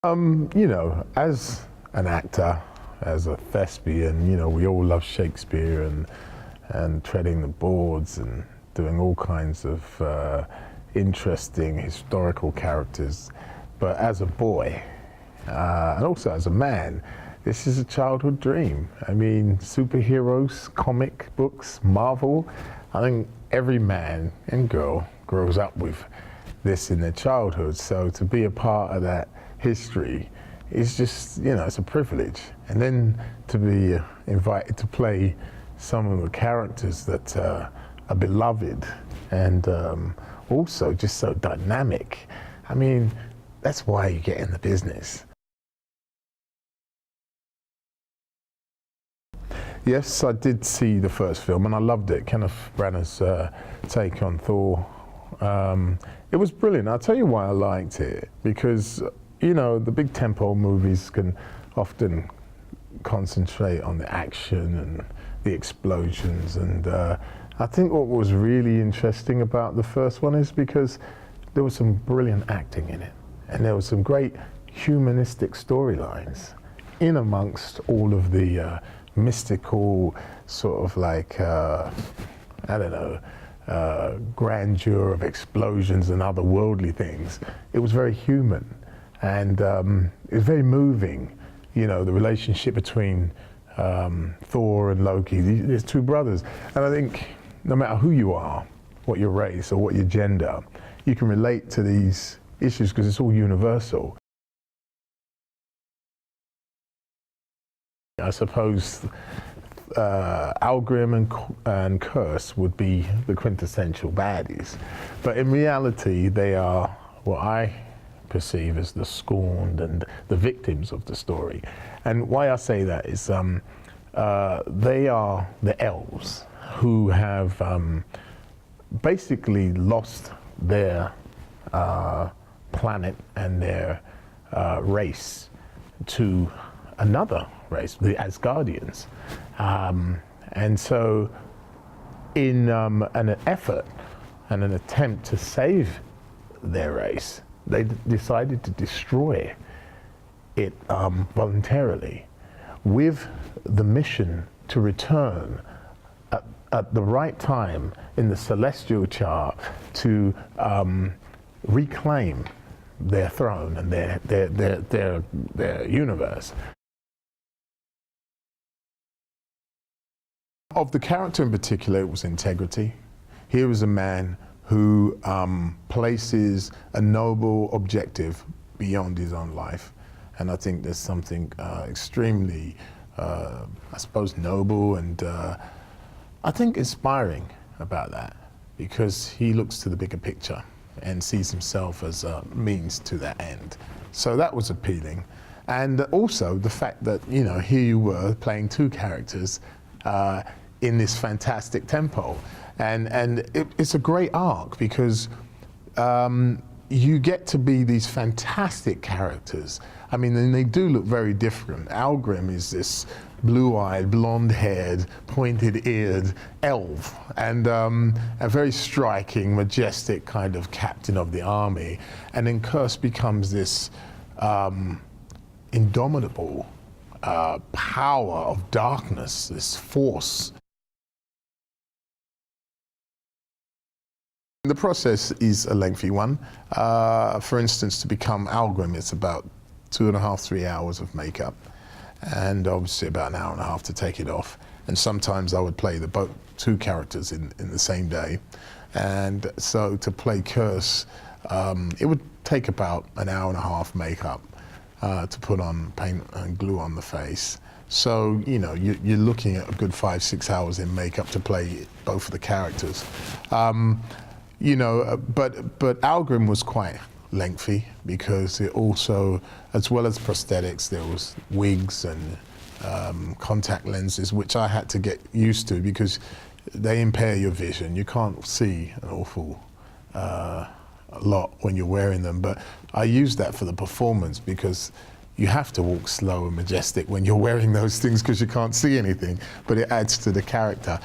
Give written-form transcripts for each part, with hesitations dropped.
You know, as an actor, as a thespian, you know, we all love Shakespeare and treading the boards and doing all kinds of interesting historical characters. But as a boy, and also as a man, this is a childhood dream. I mean, superheroes, comic books, Marvel, I think every man and girl grows up with this in their childhood. So to be a part of that history is just, you know, it's a privilege. And then to be invited to play some of the characters that are beloved and also just so dynamic. I mean, that's why you get in the business. Yes, I did see the first film and I loved it. Kenneth Branagh's take on Thor. It was brilliant. I'll tell you why I liked it. Because, you know, the big tentpole movies can often concentrate on the action and the explosions. And I think what was really interesting about the first one is because there was some brilliant acting in it. And there was some great humanistic storylines in amongst all of the mystical sort of like, I don't know, grandeur of explosions and otherworldly things. It was very human and it was very moving. You know, the relationship between Thor and Loki, these two brothers. And I think no matter who you are, what your race or what your gender, you can relate to these issues because it's all universal. I suppose Algrim and Curse would be the quintessential baddies, but in reality they are what I perceive as the scorned and the victims of the story. And why I say that is they are the elves who have basically lost their planet and their race to another race, the Asgardians. And so in an effort and an attempt to save their race, they decided to destroy it voluntarily with the mission to return at the right time in the celestial chart to reclaim their throne and their universe. Of the character in particular, it was integrity. Here was a man who places a noble objective beyond his own life. And I think there's something extremely, I suppose, noble and I think inspiring about that, because he looks to the bigger picture and sees himself as a means to that end. So that was appealing. And also the fact that, you know, here you were playing two characters in this fantastic tempo. And it's a great arc because you get to be these fantastic characters. I mean, and they do look very different. Algrim is this blue-eyed, blonde-haired, pointed-eared elf, and a very striking, majestic kind of captain of the army. And then Curse becomes this indomitable power of darkness, this force. The process is a lengthy one. For instance, to become Algrim, it's about 2.5 to 3 hours of makeup, and obviously about an hour and a half to take it off. And sometimes I would play both two characters in the same day. And so to play Curse, it would take about an hour and a half makeup to put on paint and glue on the face. So, you know, you're looking at a good 5 to 6 hours in makeup to play both of the characters. You know, but Algrim was quite lengthy because it also, as well as prosthetics, there was wigs and contact lenses, which I had to get used to because they impair your vision. You can't see an awful lot when you're wearing them, but I use that for the performance because you have to walk slow and majestic when you're wearing those things because you can't see anything, but it adds to the character.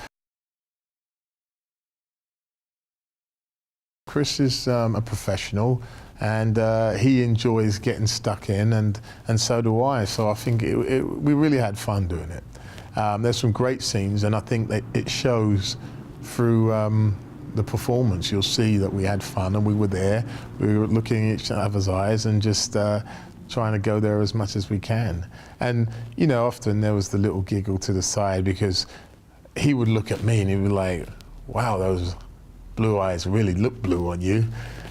Chris is a professional and he enjoys getting stuck in, and so do I. So I think we really had fun doing it. There's some great scenes, and I think that it shows through the performance. You'll see that we had fun, and we were there. We were looking in each other's eyes and just trying to go there as much as we can. And you know, often there was the little giggle to the side, because he would look at me and he'd be like, "Wow, those blue eyes really look blue on you."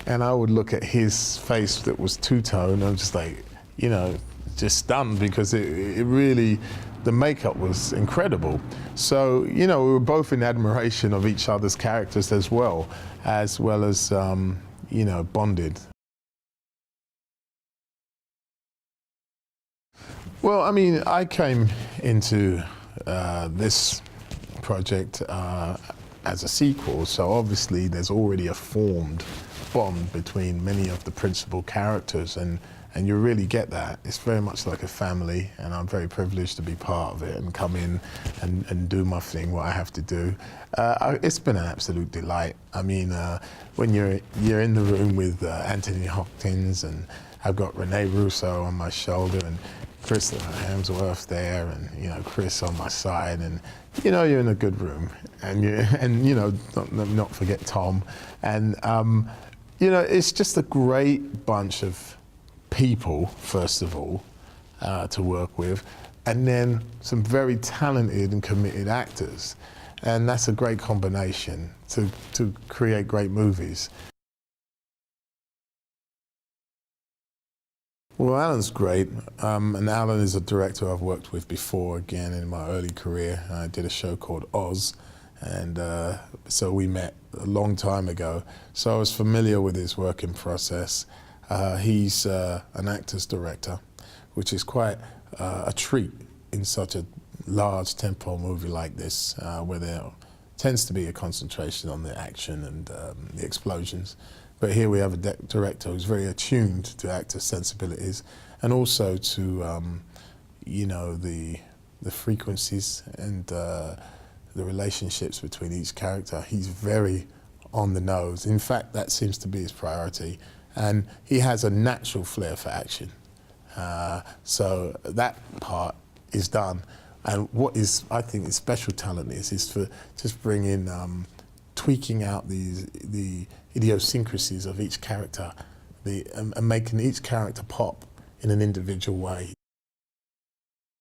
And I would look at his face that was two-tone. I'm just like, you know, just stunned, because it really, the makeup was incredible. So, you know, we were both in admiration of each other's characters as well as, you know, bonded. Well, I mean, I came into this project as a sequel, so obviously there's already a formed bond between many of the principal characters, and you really get that. It's very much like a family, and I'm very privileged to be part of it and come in and do my thing, what I have to do. It's been an absolute delight. I mean, when you're in the room with Anthony Hopkins, and I've got Rene Russo on my shoulder, and Chris Hemsworth there, and you know, Chris on my side, and you know, you're in a good room, and you know, not forget Tom, and you know, it's just a great bunch of people, first of all, to work with, and then some very talented and committed actors, and that's a great combination to create great movies. Well, Alan's great, and Alan is a director I've worked with before, again, in my early career. I did a show called Oz, and so we met a long time ago. So I was familiar with his working process. He's an actor's director, which is quite a treat in such a large tempo movie like this, where there tends to be a concentration on the action and the explosions. But here we have a director who's very attuned to actor sensibilities, and also to you know, the frequencies and the relationships between each character. He's very on the nose. In fact, that seems to be his priority, and he has a natural flair for action. So that part is done. And what is, I think, his special talent is for just bringing, tweaking out the idiosyncrasies of each character, and making each character pop in an individual way.